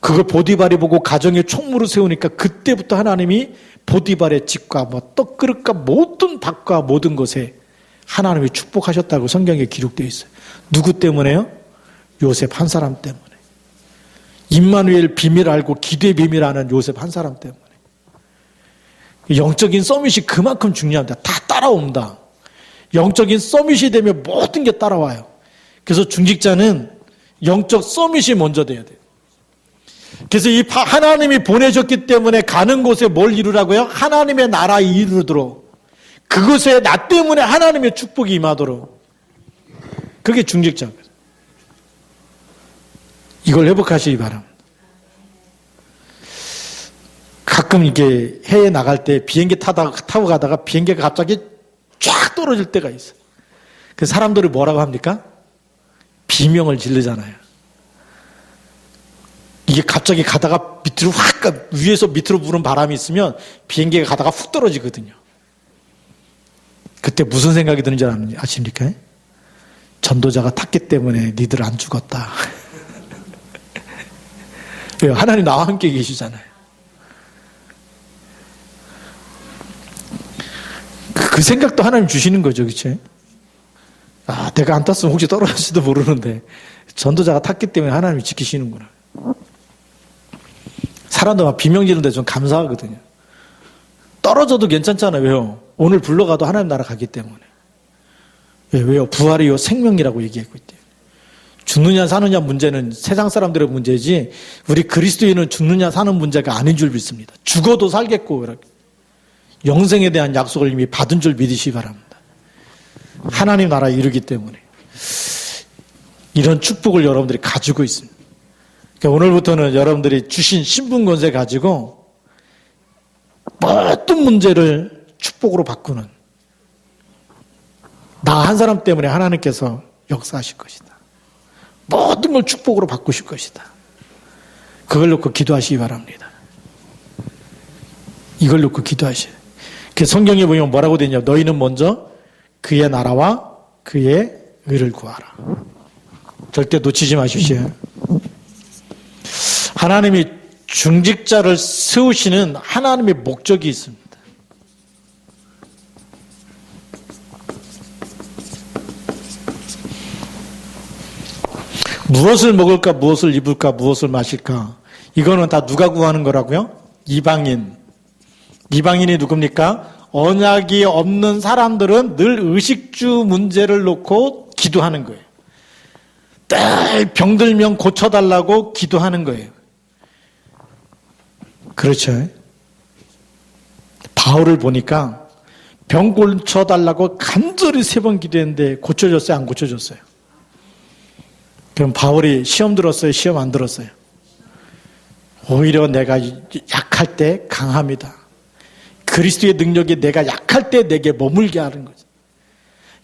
S1: 그걸 보디발이 보고 가정에 총무를 세우니까 그때부터 하나님이 보디발의 집과 떡그릇과 모든 밭과 모든 것에 하나님이 축복하셨다고 성경에 기록되어 있어요. 누구 때문에요? 요셉 한 사람 때문에. 임마누엘 비밀 알고 기도의 비밀 아는 요셉 한 사람 때문에. 영적인 서밋이 그만큼 중요합니다. 다 따라옵니다. 영적인 서밋이 되면 모든 게 따라와요. 그래서 중직자는 영적 서밋이 먼저 돼야 돼요. 그래서 이 하나님이 보내셨기 때문에 가는 곳에 뭘 이루라고요? 하나님의 나라 이루도록. 그곳에 나 때문에 하나님의 축복이 임하도록. 그게 중직자입니다. 이걸 회복하시기 바랍니다. 가끔 이게 해외 나갈 때 비행기 타고 가다가 비행기가 갑자기 쫙 떨어질 때가 있어요. 그 사람들이 뭐라고 합니까? 비명을 지르잖아요. 이게 갑자기 가다가 밑으로 확, 위에서 밑으로 부는 바람이 있으면 비행기가 가다가 훅 떨어지거든요. 그때 무슨 생각이 드는 줄 아십니까? 전도자가 탔기 때문에 니들 안 죽었다. 왜요? 하나님 나와 함께 계시잖아요. 그 생각도 하나님 주시는 거죠, 그렇죠? 아, 내가 안 탔으면 혹시 떨어질지도 모르는데 전도자가 탔기 때문에 하나님이 지키시는구나. 사람들 막 비명 지르는데 좀 감사하거든요. 떨어져도 괜찮잖아요. 왜요? 오늘 불러가도 하나님 나라 가기 때문에. 왜요? 부활이요 생명이라고 얘기했고 있대요. 죽느냐 사느냐 문제는 세상 사람들의 문제지 우리 그리스도인은 죽느냐 사는 문제가 아닌 줄 믿습니다. 죽어도 살겠고 이렇게. 영생에 대한 약속을 이미 받은 줄 믿으시기 바랍니다. 하나님 나라 이루기 때문에 이런 축복을 여러분들이 가지고 있습니다. 그러니까 오늘부터는 여러분들이 주신 신분 권세 가지고 모든 문제를 축복으로 바꾸는 나 한 사람 때문에 하나님께서 역사하실 것이다. 모든 걸 축복으로 바꾸실 것이다. 그걸 놓고 기도하시기 바랍니다. 이걸 놓고 기도하셔야 돼요. 성경에 보면 뭐라고 되냐? 너희는 먼저 그의 나라와 그의 의를 구하라. 절대 놓치지 마십시오. 하나님이 중직자를 세우시는 하나님의 목적이 있습니다. 무엇을 먹을까, 무엇을 입을까, 무엇을 마실까? 이거는 다 누가 구하는 거라고요? 이방인. 이방인이 누굽니까? 언약이 없는 사람들은 늘 의식주 문제를 놓고 기도하는 거예요. 늘 병들면 고쳐달라고 기도하는 거예요. 그렇죠? 바울을 보니까 병 고쳐달라고 간절히 3번 기도했는데 고쳐졌어요? 안 고쳐졌어요? 그럼 바울이 시험 들었어요? 시험 안 들었어요? 오히려 내가 약할 때 강합니다. 그리스도의 능력이 내가 약할 때 내게 머물게 하는 거죠.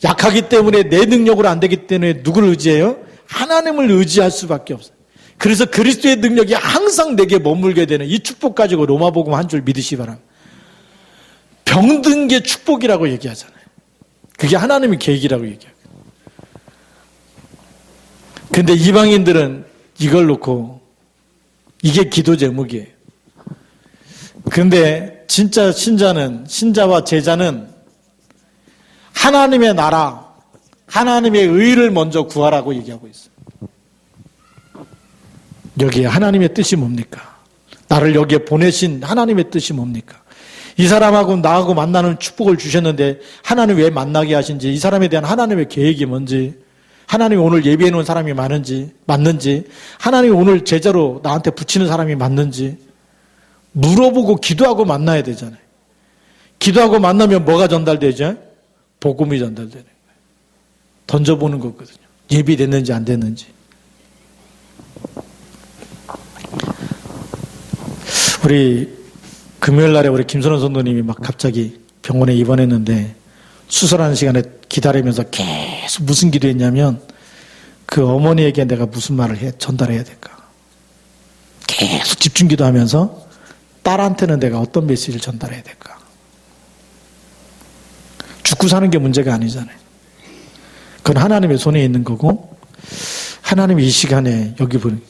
S1: 약하기 때문에 내 능력으로 안 되기 때문에 누구를 의지해요? 하나님을 의지할 수밖에 없어요. 그래서 그리스도의 능력이 항상 내게 머물게 되는 이 축복 가지고 로마복음 한 줄 믿으시기 바랍니다. 병든 게 축복이라고 얘기하잖아요. 그게 하나님의 계획이라고 얘기해요. 근데 이방인들은 이걸 놓고 이게 기도 제목이에요. 근데 진짜 신자와 제자는 하나님의 나라, 하나님의 의를 먼저 구하라고 얘기하고 있어요. 여기에 하나님의 뜻이 뭡니까? 나를 여기에 보내신 하나님의 뜻이 뭡니까? 이 사람하고 나하고 만나는 축복을 주셨는데 하나님 왜 만나게 하신지, 이 사람에 대한 하나님의 계획이 뭔지, 하나님이 오늘 예비해 놓은 사람이 맞는지, 하나님이 오늘 제자로 나한테 붙이는 사람이 맞는지 물어보고 기도하고 만나야 되잖아요. 기도하고 만나면 뭐가 전달되죠? 복음이 전달되는 거예요. 던져보는 거거든요. 예비됐는지 안 됐는지. 우리 금요일 날에 우리 김선원 선도님이 막 갑자기 병원에 입원했는데 수술하는 시간에 기다리면서 계속 무슨 기도했냐면 그 어머니에게 내가 무슨 말을 전달해야 될까? 계속 집중 기도하면서 딸한테는 내가 어떤 메시지를 전달해야 될까? 죽고 사는 게 문제가 아니잖아요. 그건 하나님의 손에 있는 거고 하나님이 이 시간에 여기 보는.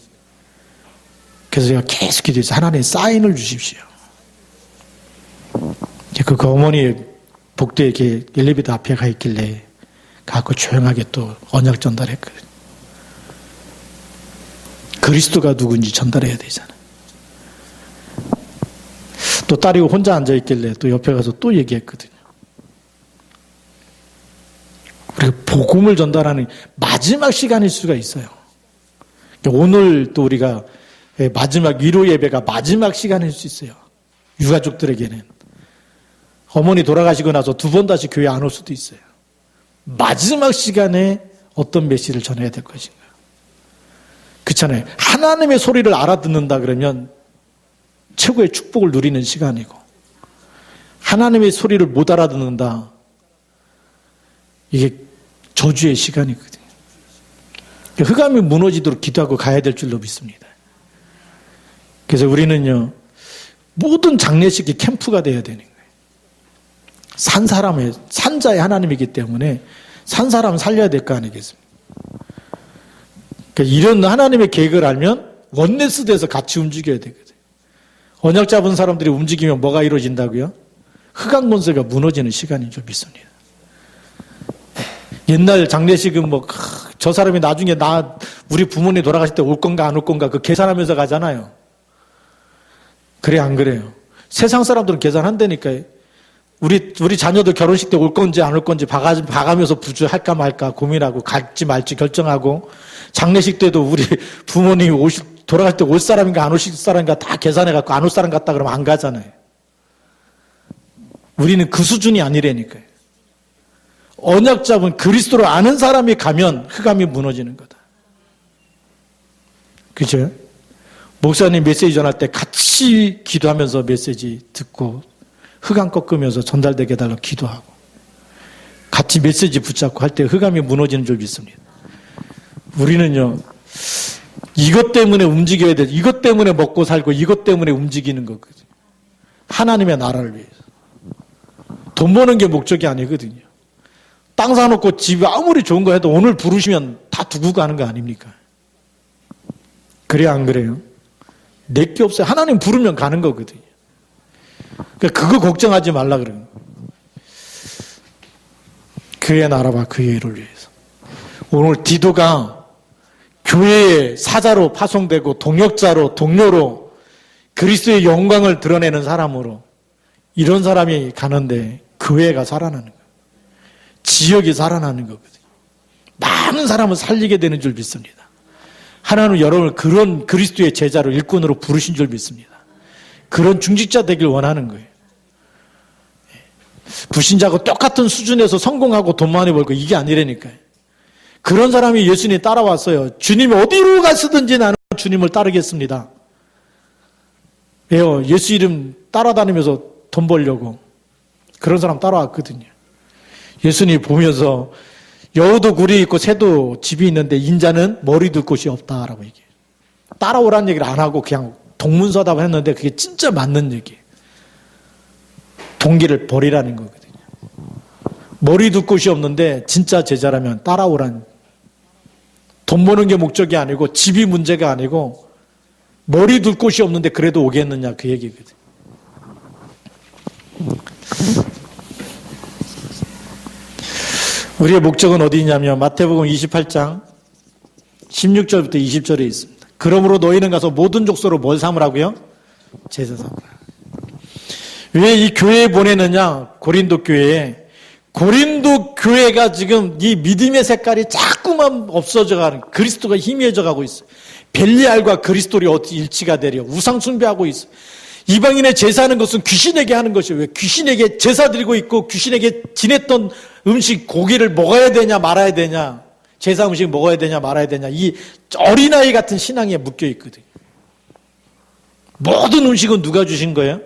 S1: 그래서 제가 계속 기도해서 하나님 사인을 주십시오. 그 어머니 복도에 이렇게 엘리베이터 앞에 가 있길래 가고 조용하게 또 언약 전달했거든요. 그 그리스도가 누군지 전달해야 되잖아요. 또 딸이 혼자 앉아있길래 또 옆에 가서 또 얘기했거든요. 우리가 복음을 전달하는 마지막 시간일 수가 있어요. 오늘 또 우리가 마지막 위로 예배가 마지막 시간일 수 있어요. 유가족들에게는. 어머니 돌아가시고 나서 두 번 다시 교회 안 올 수도 있어요. 마지막 시간에 어떤 메시지를 전해야 될 것인가. 그렇잖아요. 하나님의 소리를 알아듣는다 그러면 최고의 축복을 누리는 시간이고, 하나님의 소리를 못 알아듣는다, 이게 저주의 시간이거든요. 흑암이 무너지도록 기도하고 가야 될 줄로 믿습니다. 그래서 우리는요, 모든 장례식이 캠프가 돼야 되는 거예요. 산 사람의, 산자의 하나님이기 때문에 산 사람 살려야 될 거 아니겠습니까? 그러니까 이런 하나님의 계획을 알면 원네스 돼서 같이 움직여야 되거든요. 언약 잡은 사람들이 움직이면 뭐가 이루어진다고요? 흑암 권세가 무너지는 시간인 줄 믿습니다. 옛날 장례식은 저 사람이 나중에 우리 부모님 돌아가실 때 올 건가 안 올 건가 그 계산하면서 가잖아요. 그래 안 그래요? 세상 사람들은 계산한다니까요. 우리 자녀들 결혼식 때 올 건지 안 올 건지 봐가면서 부주할까 말까 고민하고 갈지 말지 결정하고, 장례식 때도 우리 부모님이 돌아갈 때 올 사람인가 안 올 사람인가 다 계산해갖고 안 올 사람 같다 그러면 안 가잖아요. 우리는 그 수준이 아니라니까요. 언약 잡은 그리스도를 아는 사람이 가면 흑암이 무너지는 거다. 그죠? 목사님 메시지 전할 때 같이 기도하면서 메시지 듣고 흑암 꺾으면서 전달되게 해달라고 기도하고 같이 메시지 붙잡고 할 때 흑암이 무너지는 줄 믿습니다. 우리는요, 이것 때문에 움직여야 돼. 이것 때문에 먹고 살고 이것 때문에 움직이는 거거든요. 하나님의 나라를 위해서. 돈 버는 게 목적이 아니거든요. 땅 사놓고 집이 아무리 좋은 거 해도 오늘 부르시면 다 두고 가는 거 아닙니까? 그래 안 그래요? 내게 없어요. 하나님 부르면 가는 거거든요. 그러니까 그거 걱정하지 말라 그래요. 그의 나라와 그의 일을 위해서. 오늘 디도가 교회의 사자로 파송되고 동역자로 동료로 그리스도의 영광을 드러내는 사람으로, 이런 사람이 가는데 교회가 살아나는 거예요. 지역이 살아나는 거거든요. 많은 사람을 살리게 되는 줄 믿습니다. 하나님은 여러분을 그런 그리스도의 제자로 일꾼으로 부르신 줄 믿습니다. 그런 중직자 되길 원하는 거예요. 불신자하고 똑같은 수준에서 성공하고 돈 많이 벌고 이게 아니라니까요. 그런 사람이 예수님 따라왔어요. 주님이 어디로 가시든지 나는 주님을 따르겠습니다. 왜요? 예수 이름 따라다니면서 돈 벌려고. 그런 사람 따라왔거든요. 예수님 보면서 여우도 굴이 있고 새도 집이 있는데 인자는 머리 둘 곳이 없다라고 얘기해요. 따라오라는 얘기를 안 하고 그냥 동문서답을 했는데 그게 진짜 맞는 얘기예요. 동기를 버리라는 거거든요. 머리 둘 곳이 없는데 진짜 제자라면 따라오라는, 돈 버는 게 목적이 아니고 집이 문제가 아니고 머리 둘 곳이 없는데 그래도 오겠느냐 그 얘기거든요. 우리의 목적은 어디 있냐면 마태복음 28장 16절부터 20절에 있습니다. 그러므로 너희는 가서 모든 족속으로 뭘 삼으라고요? 제사 삼으라. 왜 이 교회에 보내느냐? 고린도 교회에. 고린도 교회가 지금 이 믿음의 색깔이 자꾸만 없어져가는, 그리스도가 희미해져 가고 있어요. 벨리알과 그리스도를 어떻게 일치가 되려 우상 숭배하고 있어요. 이방인의 제사하는 것은 귀신에게 하는 것이에요. 왜 귀신에게 제사 드리고 있고 귀신에게 지냈던 음식 고기를 먹어야 되냐 말아야 되냐, 제사 음식 먹어야 되냐 말아야 되냐, 이 어린아이 같은 신앙에 묶여 있거든요. 모든 음식은 누가 주신 거예요?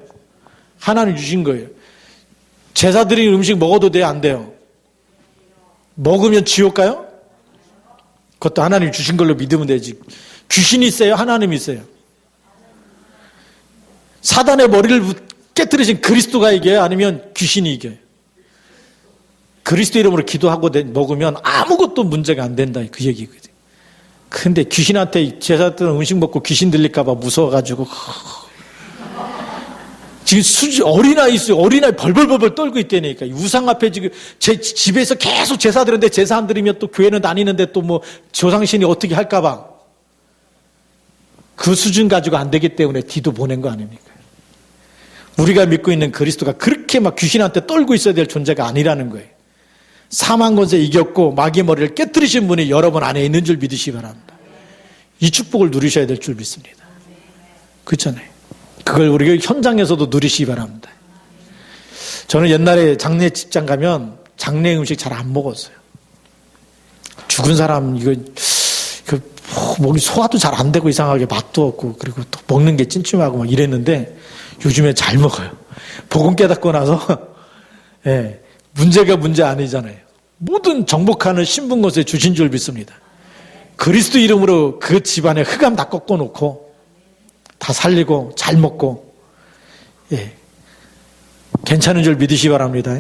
S1: 하나님 주신 거예요. 제사 드린 음식 먹어도 돼요? 안 돼요? 먹으면 지옥 가요? 그것도 하나님 주신 걸로 믿으면 되지. 귀신이 있어요? 하나님이 있어요? 사단의 머리를 깨뜨리신 그리스도가 이겨요? 아니면 귀신이 이겨요? 그리스도 이름으로 기도하고 먹으면 아무것도 문제가 안 된다, 그 얘기거든요. 근데 귀신한테 제사 때는 음식 먹고 귀신 들릴까 봐 무서워가지고 지금 어린아이 있어요. 어린아이 벌벌벌벌 떨고 있다니까. 우상 앞에 지금 제 집에서 계속 제사 드렸는데 제사 안 드리면 또 교회는 다니는데 또 뭐 조상신이 어떻게 할까 봐. 그 수준 가지고 안 되기 때문에 디도 보낸 거 아닙니까? 우리가 믿고 있는 그리스도가 그렇게 막 귀신한테 떨고 있어야 될 존재가 아니라는 거예요. 사망 권세 이겼고 마귀의 머리를 깨뜨리신 분이 여러분 안에 있는 줄 믿으시기 바랍니다. 이 축복을 누리셔야 될 줄 믿습니다. 그렇잖아요. 그걸 우리가 현장에서도 누리시기 바랍니다. 저는 옛날에 장례 직장 가면 장례 음식 잘 안 먹었어요. 죽은 사람 이거 목이 소화도 잘 안 되고 이상하게 맛도 없고 그리고 또 먹는 게 찜찜하고 막 이랬는데 요즘에 잘 먹어요. 복음 깨닫고 나서 예, 문제가 문제 아니잖아요. 모든 정복하는 신분 것에 주신 줄 믿습니다. 그리스도 이름으로 그 집안에 흑암 다 꺾어놓고 다 살리고 잘 먹고 예, 괜찮은 줄 믿으시기 바랍니다.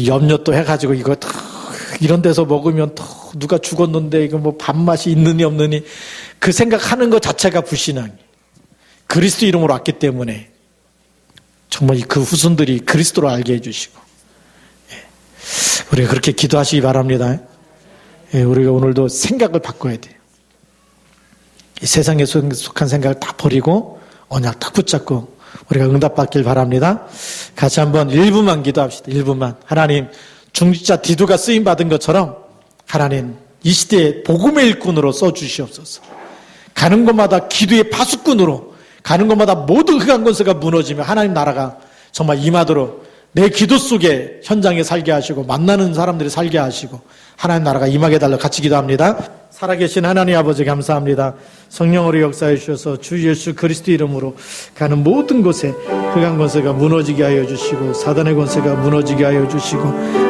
S1: 염려 또 해가지고 이거 이런 데서 먹으면 또 누가 죽었는데 이거 뭐 밥맛이 있느니 없느니 그 생각하는 것 자체가 불신앙이. 그리스도 이름으로 왔기 때문에 정말 그 후손들이 그리스도를 알게 해주시고 우리가 그렇게 기도하시기 바랍니다. 우리가 오늘도 생각을 바꿔야 돼요. 이 세상에 속한 생각을 다 버리고 언약 딱 붙잡고 우리가 응답받길 바랍니다. 같이 한번 1분만 기도합시다. 1분만. 하나님, 중직자 디도가 쓰임받은 것처럼 하나님 이 시대에 복음의 일꾼으로 써주시옵소서. 가는 곳마다 기도의 파수꾼으로 가는 곳마다 모든 흑암 권세가 무너지며 하나님 나라가 정말 임하도록 내 기도 속에 현장에 살게 하시고 만나는 사람들이 살게 하시고 하나님 나라가 임하게 달라 같이 기도합니다. 살아계신 하나님 아버지 감사합니다. 성령으로 역사해 주셔서 주 예수 그리스도 이름으로 가는 모든 곳에 흑암 권세가 무너지게 하여 주시고 사단의 권세가 무너지게 하여 주시고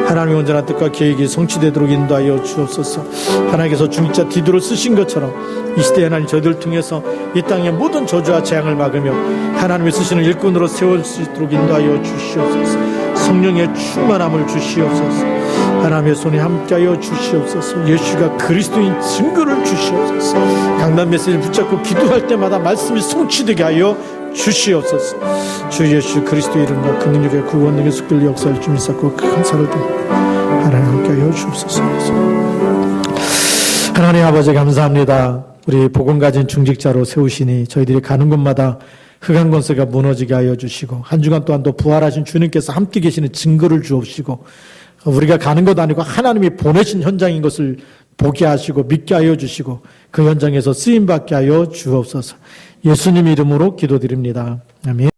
S1: 하나님의 온전한 뜻과 계획이 성취되도록 인도하여 주옵소서. 하나님께서 중직자 디도를 쓰신 것처럼 이 시대에 하나님 저희들을 통해서 이 땅의 모든 저주와 재앙을 막으며 하나님이 쓰시는 일꾼으로 세울 수 있도록 인도하여 주시옵소서. 성령의 충만함을 주시옵소서. 하나님의 손에 함께하여 주시옵소서. 예수가 그리스도인 증거를 주시옵소서. 강단 메시지를 붙잡고 기도할 때마다 말씀이 성취되게 하여 주시옵소서. 주 예수 그리스도 이름으로 그 능력의 그 원능의 속결 역사를 주 믿사고 감사를 드립니다. 하나님 함께하여 주옵소서. 하나님 아버지 감사합니다. 우리 복음 가진 중직자로 세우시니 저희들이 가는 곳마다 흑암 권세가 무너지게 하여 주시고 한 주간 또한 또 부활하신 주님께서 함께 계시는 증거를 주옵시고 우리가 가는 것 아니고 하나님이 보내신 현장인 것을 보게 하시고 믿게 하여 주시고 그 현장에서 쓰임받게 하여 주옵소서. 예수님 이름으로 기도드립니다. 아멘.